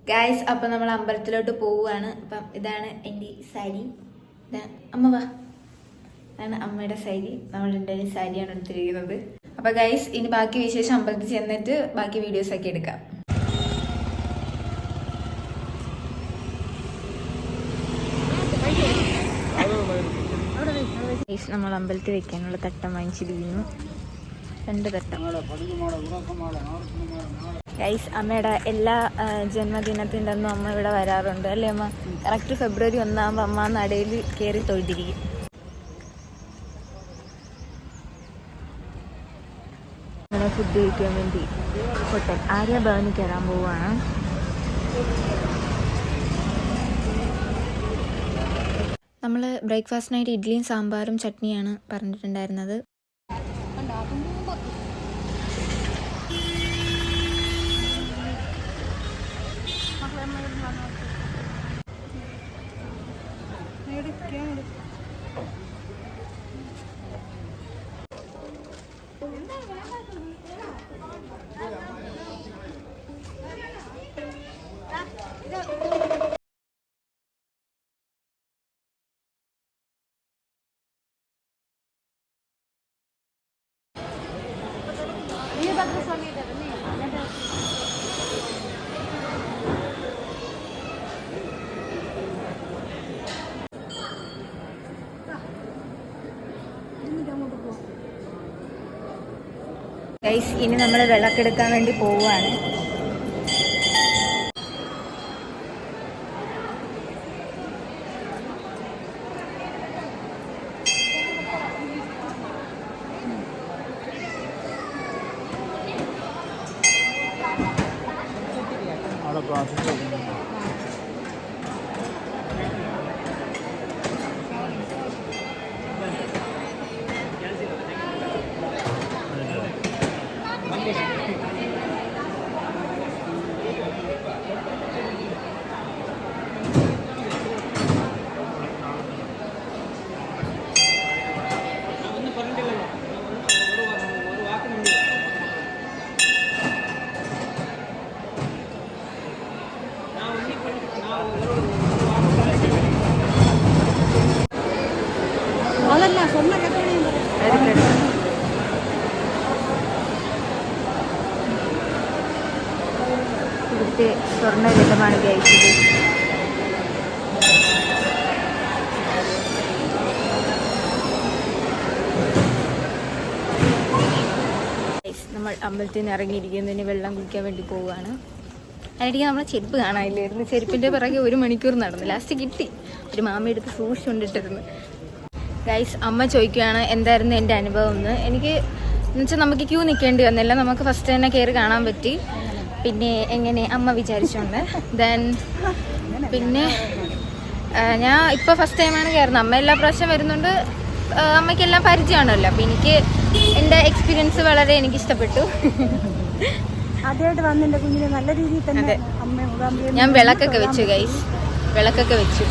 Guys അപ്പം നമ്മൾ അമ്പലത്തിലോട്ട് പോവുകയാണ്. അപ്പം ഇതാണ് എൻ്റെ സാരി. അമ്മ വാ, ഇതാണ് അമ്മയുടെ സാരി. നമ്മൾ രണ്ടുപേരും സാരിയാണ് എടുത്തിരിക്കുന്നത്. അപ്പം ഗായ്സ് ഇനി ബാക്കി വിശേഷം അമ്പലത്തിൽ ചെന്നിട്ട് ബാക്കി വീഡിയോസൊക്കെ എടുക്കാം. നമ്മൾ അമ്പലത്തിൽ വെക്കാനുള്ള തട്ടം വാങ്ങിച്ചിരിക്കുന്നു. 2 തട്ടം. ഗൈസ് അമ്മയുടെ എല്ലാ ജന്മദിനത്തിൻ്റെ അന്നും അമ്മ ഇവിടെ വരാറുണ്ട് അല്ലേ അമ്മ? കറക്റ്റ് ഫെബ്രുവരി 1 അമ്മ നടയിൽ കയറി തൊഴുതിരിക്കും. ഇവിടെ ഫുഡ് കഴിക്കാൻ വേണ്ടി ഹോട്ടൽ ആര്യ ഭവനിൽ കയറാൻ പോവുകയാണ്. നമ്മൾ ബ്രേക്ക്ഫാസ്റ്റിനായിട്ട് ഇഡ്ഡലിയും സാമ്പാറും ചട്നിയാണ് പറഞ്ഞിട്ടുണ്ടായിരുന്നത്. ഗൈസ് ഇനി നമ്മൾ വിളക്കെടുക്കാൻ വേണ്ടി പോവുകയാണ്. ഇവിടുത്തെ സ്വർണ്ണരഥമാണ് കഴിച്ചത്. നമ്മൾ അമ്പലത്തിൽ നിന്ന് ഇറങ്ങിയിരിക്കുന്നതിന് വെള്ളം കുടിക്കാൻ വേണ്ടി പോവുകയാണ്. അതിനിടയ്ക്ക് നമ്മളെ ചെരുപ്പ് കാണാനില്ലായിരുന്നു. ചെരുപ്പിൻ്റെ പിറകെ 1 മണിക്കൂർ നടന്നു. ലാസ്റ്റ് കിട്ടി. ഒരു മാമയെടുത്ത് സൂക്ഷിച്ചുകൊണ്ടിട്ടിരുന്നു. ഗൈസ് അമ്മ ചോദിക്കുകയാണ് എന്തായിരുന്നു എൻ്റെ അനുഭവം എന്ന്. എനിക്ക് എന്നുവെച്ചാൽ നമുക്ക് ക്യൂ നിൽക്കേണ്ടി വന്നില്ല. നമുക്ക് ഫസ്റ്റ് തന്നെ കയറി കാണാൻ പറ്റി. പിന്നെ എങ്ങനെ അമ്മ വിചാരിച്ചോണ്ട് പിന്നെ ഞാൻ ഇപ്പോൾ ഫസ്റ്റ് ടൈമാണ് കയറുന്നത്. അമ്മ എല്ലാ പ്രാവശ്യം വരുന്നുണ്ട്. അമ്മയ്ക്കെല്ലാം പരിചയമാണല്ലോ. അപ്പം എനിക്ക് എൻ്റെ എക്സ്പീരിയൻസ് വളരെ എനിക്കിഷ്ടപ്പെട്ടു. ആദ്യമായിട്ട് വന്നെൻ്റെ കുഞ്ഞിന് നല്ല രീതിയിൽ തന്നെ ഞാൻ വിളക്കൊക്കെ വെച്ചു ഗൈസ്. വിളക്കൊക്കെ വെച്ചു.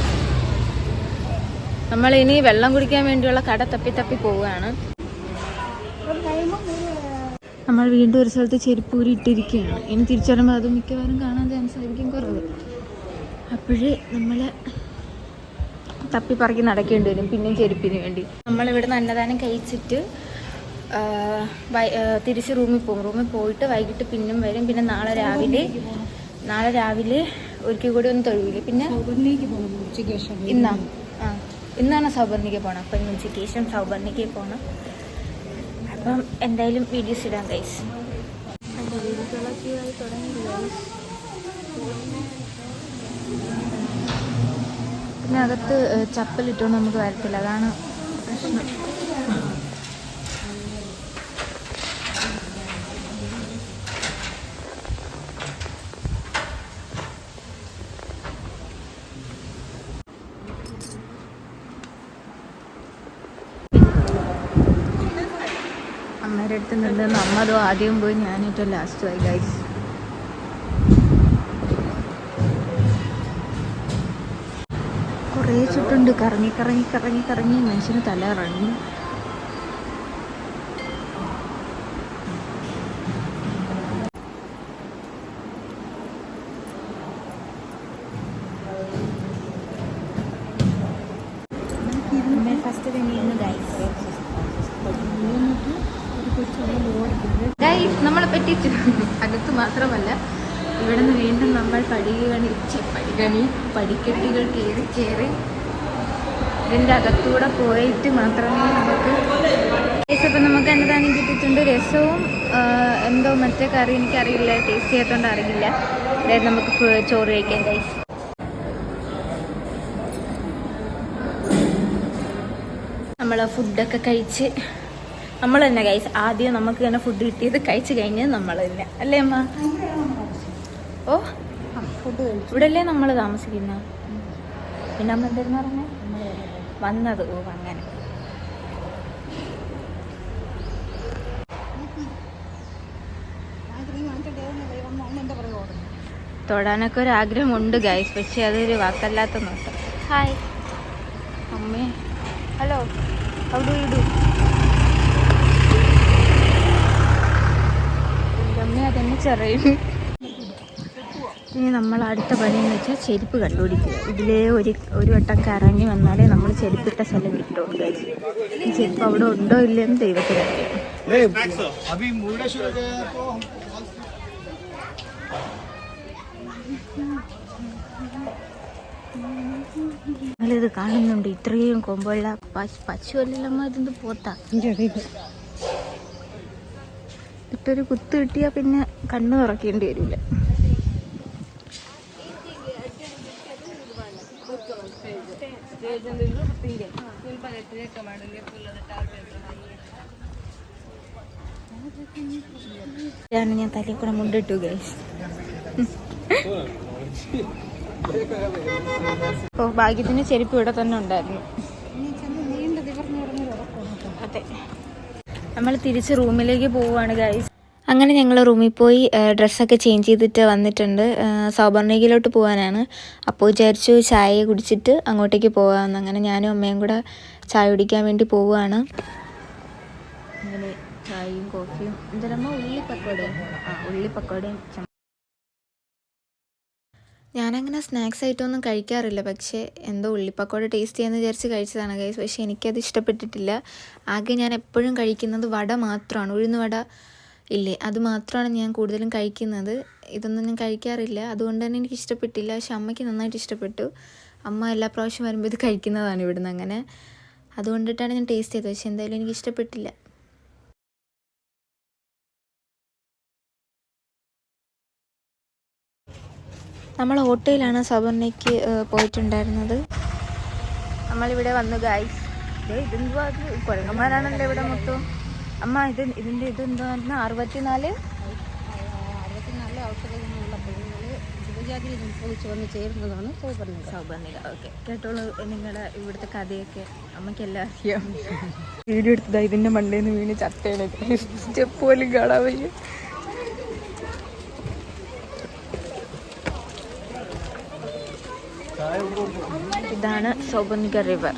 നമ്മളിനി വെള്ളം കുടിക്കാൻ വേണ്ടിയുള്ള കട തപ്പി തപ്പി പോവുകയാണ്. നമ്മൾ വീണ്ടും ഒരു സ്ഥലത്ത് ചെരുപ്പൂരി ഇട്ടിരിക്കുകയാണ്. ഇനി തിരിച്ചു വരുമ്പോൾ അത് മിക്കവാറും കാണാൻ ചാൻസ് ആയിരിക്കും കുറവ്. അപ്പോഴേ നമ്മൾ തപ്പിപ്പറക്കി നടക്കേണ്ടി വരും പിന്നെയും ചെരുപ്പിന് വേണ്ടി. നമ്മളിവിടുന്ന് അന്നദാനം കഴിച്ചിട്ട് തിരിച്ച് റൂമിൽ പോകും. റൂമിൽ പോയിട്ട് വൈകിട്ട് പിന്നും വരും. പിന്നെ നാളെ രാവിലെ ഒരിക്കൽ കൂടി ഒന്ന് തൊഴുവില്ല. പിന്നെ ഇന്നാണ് സൗപർണിക്ക് പോകണം. അപ്പം ഉച്ചയ്ക്ക് ശേഷം സൗപർണിക്ക് പോകണം. അപ്പം എന്തായാലും വീഡിയോസ് ഇടാം ഗൈസ്. പിന്നെ അകത്ത് ചപ്പലിട്ടുകൊണ്ട് നമുക്ക് വരത്തില്ല. അതാണ് പ്രശ്നം. അമ്മയുടെ അടുത്ത് നിന്ന് അമ്മ അതോ ആദ്യം പോയി ഞാനേറ്റവും ലാസ്റ്റ് ആയി ഗൈസ്. കുറേ ചുട്ടുണ്ട്. കറങ്ങി കറങ്ങി കറങ്ങി കറങ്ങി മനുഷ്യന് തല ഇറങ്ങി. നമ്മളെ പറ്റിച്ചു. അകത്ത് മാത്രമല്ല, ഇവിടെ നിന്ന് വീണ്ടും നമ്മൾ പടിക്കെട്ടുകൾ കയറി ഇതിൻ്റെ അകത്തൂടെ പോയിട്ട് മാത്രമേ നമുക്ക് അപ്പം നമുക്ക് എന്നതാണ് കിട്ടിയിട്ടുണ്ട്. രസവും എന്തോ മറ്റേ കറി എനിക്കറിയില്ല, ടേസ്റ്റ് ചെയ്യാത്തതുകൊണ്ട് അറിയില്ല. അതായത് നമുക്ക് ചോറ് കഴിക്കാം ഗൈസ്. നമ്മൾ ഫുഡൊക്കെ കഴിച്ച് നമ്മൾ തന്നെ ഗൈസ്, ആദ്യം നമുക്ക് തന്നെ ഫുഡ് കിട്ടിയത് കഴിച്ച് കഴിഞ്ഞത് നമ്മൾ തന്നെ അല്ലേ അമ്മ? ഓ ഫുഡ് കഴിച്ചു. ഇവിടെ അല്ലേ നമ്മൾ താമസിക്കുന്നത്? പിന്നെ അമ്മ എന്തായിരുന്നു പറഞ്ഞത്? വന്നത്. ഓ അങ്ങനെ. തൊടാനൊക്കെ ഒരു ആഗ്രഹമുണ്ട് ഗൈസ്, പക്ഷെ അതൊരു വാക്കല്ലാത്ത നോട്ടം. ഹായ് അമ്മേ, hello, how do you do? അമ്മേ അതെന്നെ ചെറിയും. ഇനി നമ്മൾ അടുത്ത പണിയെന്ന് വെച്ചാൽ ചെരുപ്പ് കണ്ടുപിടിക്കുക. ഇതിലേ ഒരു വട്ടം കറങ്ങി വന്നാലേ നമ്മൾ ചെരുപ്പിട്ട സ്ഥലം കിട്ടുള്ളൂ ഗൈസ്. ഈ ചെരുപ്പ് അവിടെ ഉണ്ടോ ഇല്ലെന്ന് ദൈവത്തിനറിയാം. നിങ്ങളിത് കാണുന്നുണ്ട്, ഇത്രയും കൊമ്പുള്ള പശുവല്ലമ്മ, ഇതെന്ത് പോത്താ? ഇട്ടൊരു കുത്ത് കിട്ടിയാൽ പിന്നെ കണ്ണ് തുറക്കേണ്ടി വരില്ല. ഞാൻ തലയിൽ കൂടെ മുണ്ടിട്ടു ഗൈസ്. ഓ ഭാഗ്യത്തിന് ചെരുപ്പ് ഇവിടെ തന്നെ ഉണ്ടായിരുന്നു. അതെ, നമ്മൾ തിരിച്ച് റൂമിലേക്ക് പോവുകയാണ് ഗൈസ്. അങ്ങനെ ഞങ്ങൾ റൂമിൽ പോയി ഡ്രസ്സൊക്കെ ചേഞ്ച് ചെയ്തിട്ട് വന്നിട്ടുണ്ട്. സൗപർണികയിലോട്ട് പോകാനാണ്. അപ്പോൾ വിചാരിച്ചു ചായ കുടിച്ചിട്ട് അങ്ങോട്ടേക്ക് പോകാമെന്ന്. അങ്ങനെ ഞാനും അമ്മയും കൂടെ ചായ കുടിക്കാൻ വേണ്ടി പോവുകയാണ്. അങ്ങനെ ചായയും കോഫിയും എന്തരമ്മ ഉള്ളിപ്പക്കോടയും. ഞാനങ്ങനെ സ്നാക്സ് ആയിട്ടൊന്നും കഴിക്കാറില്ല, പക്ഷേ എന്തോ ഉള്ളിപ്പക്കോട ടേസ്റ്റ് ചെയ്യാമെന്ന് വിചാരിച്ച് കഴിച്ചതാണ് ഗൈസ്. പക്ഷേ എനിക്കത് ഇഷ്ടപ്പെട്ടിട്ടില്ല. ആകെ ഞാൻ എപ്പോഴും കഴിക്കുന്നത് വട മാത്രമാണ്, ഉഴുന്ന് വട ഇല്ലേ, അത് മാത്രമാണ് ഞാൻ കൂടുതലും കഴിക്കുന്നത്. ഇതൊന്നും ഞാൻ കഴിക്കാറില്ല, അതുകൊണ്ട് തന്നെ എനിക്ക് ഇഷ്ടപ്പെട്ടില്ല. പക്ഷെ അമ്മയ്ക്ക് നന്നായിട്ട് ഇഷ്ടപ്പെട്ടു. അമ്മ എല്ലാ പ്രാവശ്യം വരുമ്പോൾ ഇത് കഴിക്കുന്നതാണ് ഇവിടുന്ന്. അങ്ങനെ അതുകൊണ്ടിട്ടാണ് ഞാൻ ടേസ്റ്റ് ചെയ്തത്. പക്ഷെ എന്തായാലും എനിക്ക് ഇഷ്ടപ്പെട്ടില്ല. നമ്മൾ ഓട്ടോയിലാണ് സൗപർണിക്ക് പോയിട്ടുണ്ടായിരുന്നത്. നമ്മളിവിടെ വന്നു ഗൈസ്. ഇതെന്തുവാ, അത് കുരങ്ങന്മാരാണല്ലോ ഇവിടെ മൊത്തം. അമ്മ ഇതിൻ്റെ ഇതെന്താ 64 ഔഷധങ്ങളുള്ള പഴങ്ങൾ ശിവജാതിയിൽ ഉത്ഭവിച്ച് വന്ന് ചേരുന്നതാണ് സൗപർണിക. ഓക്കെ, കേട്ടോളൂ നിങ്ങളുടെ ഇവിടുത്തെ കഥയൊക്കെ. അമ്മയ്ക്കെല്ലാം അറിയാം. വീഡിയോ എടുത്തതാ ഇതിൻ്റെ മണ്ടേന്ന് വീണ് ചട്ടയിലൊക്കെ സ്റ്റെപ്പ് പോലും കാണാൻ വയ്യ. ഇതാണ് സൗപർണിക റിവർ.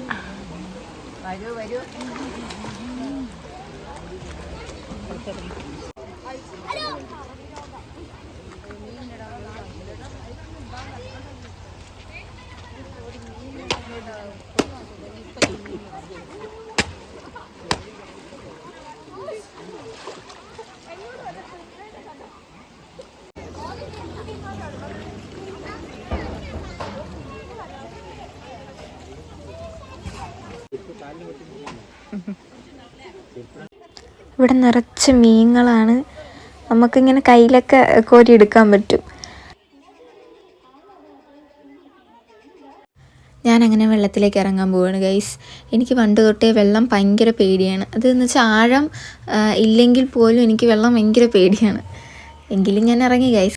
ഇവിടെ നിറച്ച് മീനുകളാണ്. നമുക്കിങ്ങനെ കയ്യിലൊക്കെ കോരി എടുക്കാൻ പറ്റും. ഞാനങ്ങനെ വെള്ളത്തിലേക്ക് ഇറങ്ങാൻ പോവുകയാണ് ഗൈസ്. എനിക്ക് പണ്ട് തൊട്ടേ വെള്ളം ഭയങ്കര പേടിയാണ്. അതെന്ന് വെച്ചാൽ ആഴം ഇല്ലെങ്കിൽ പോലും എനിക്ക് വെള്ളം ഭയങ്കര പേടിയാണ്. എങ്കിലും ഞാൻ ഇറങ്ങി ഗൈസ്.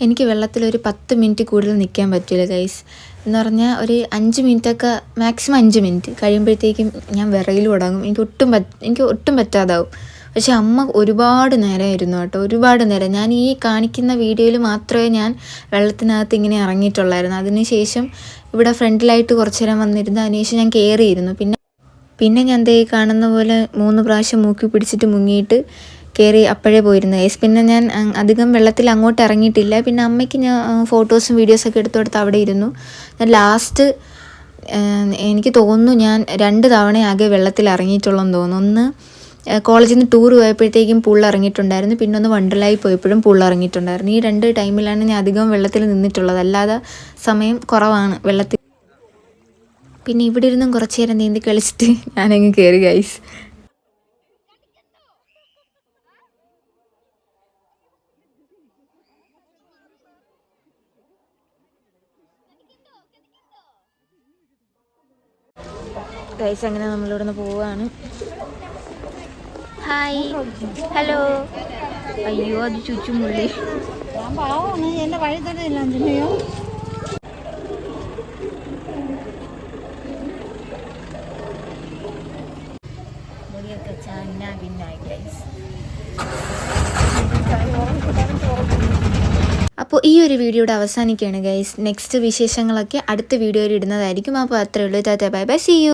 എനിക്ക് വെള്ളത്തിലൊരു 10 മിനിറ്റ് കൂടുതൽ നിൽക്കാൻ പറ്റില്ല ഗൈസ്. എന്ന് പറഞ്ഞാൽ ഒരു 5 മിനിറ്റൊക്കെ, മാക്സിമം 5 മിനിറ്റ് കഴിയുമ്പോഴത്തേക്കും ഞാൻ വിറയിൽ തുടങ്ങും. എനിക്ക് ഒട്ടും പറ്റാതാവും. പക്ഷെ അമ്മ ഒരുപാട് നേരം ഇരുന്നു കേട്ടോ, ഒരുപാട് നേരം. ഞാൻ ഈ കാണിക്കുന്ന വീഡിയോയിൽ മാത്രമേ ഞാൻ വെള്ളത്തിനകത്ത് ഇങ്ങനെ ഇറങ്ങിയിട്ടുള്ളായിരുന്നു. അതിനുശേഷം ഇവിടെ ഫ്രണ്ടിലായിട്ട് കുറച്ച് നേരം വന്നിരുന്നു. അതിനുശേഷം ഞാൻ കയറിയിരുന്നു. പിന്നെ ഞാൻ ദേ കാണുന്ന പോലെ 3 പ്രാവശ്യം മൂക്കി പിടിച്ചിട്ട് മുങ്ങിയിട്ട് കയറി അപ്പോഴേ പോയിരുന്നു ഗൈസ്. പിന്നെ ഞാൻ അധികം വെള്ളത്തിൽ അങ്ങോട്ട് ഇറങ്ങിയിട്ടില്ല. പിന്നെ അമ്മയ്ക്ക് ഞാൻ ഫോട്ടോസും വീഡിയോസൊക്കെ എടുത്തു കൊടുത്ത് അവിടെ ഇരുന്നു. ഞാൻ ലാസ്റ്റ് എനിക്ക് തോന്നുന്നു ഞാൻ 2 തവണ ആകെ വെള്ളത്തിൽ ഇറങ്ങിയിട്ടുള്ളെന്ന് തോന്നുന്നു. ഒന്ന് കോളേജിൽ നിന്ന് ടൂർ പോയപ്പോഴത്തേക്കും പൂളിൽ ഇറങ്ങിയിട്ടുണ്ടായിരുന്നു. പിന്നെ ഒന്ന് വണ്ടർലായി പോയപ്പോഴും പൂളിൽ ഇറങ്ങിയിട്ടുണ്ടായിരുന്നു. ഈ 2 ടൈമിലാണ് ഞാൻ അധികം വെള്ളത്തിൽ നിന്നിട്ടുള്ളത്. അല്ലാതെ സമയം കുറവാണ് വെള്ളത്തിൽ. പിന്നെ ഇവിടെ ഇരുന്നും കുറച്ച് നേരം നീന്തി കളിച്ചിട്ട് ഞാനങ്ങ് കയറി ഗൈസ്. ഗൈസ് അങ്ങനെ നമ്മളിവിടെ നിന്ന് പോവുകയാണ്. Hi, hello. അയ്യോ അത് ചുറ്റുമുള്ളി. ഞാൻ പാവമാണ്, എൻ്റെ വഴി തന്നെ ഇല്ല അഞ്ചിനെയോ. മുടിയൊക്കെ ചാഞ്ഞ പിന്നായി ഗൈസ്. അപ്പോൾ ഈ ഒരു വീഡിയോയുടെ അവസാനിക്കുകയാണ് ഗൈസ്. നെക്സ്റ്റ് വിശേഷങ്ങളൊക്കെ അടുത്ത വീഡിയോയിൽ ഇടുന്നതായിരിക്കും. അപ്പോൾ അത്രയേ ഉള്ളൂ. Tata bye bye, see U.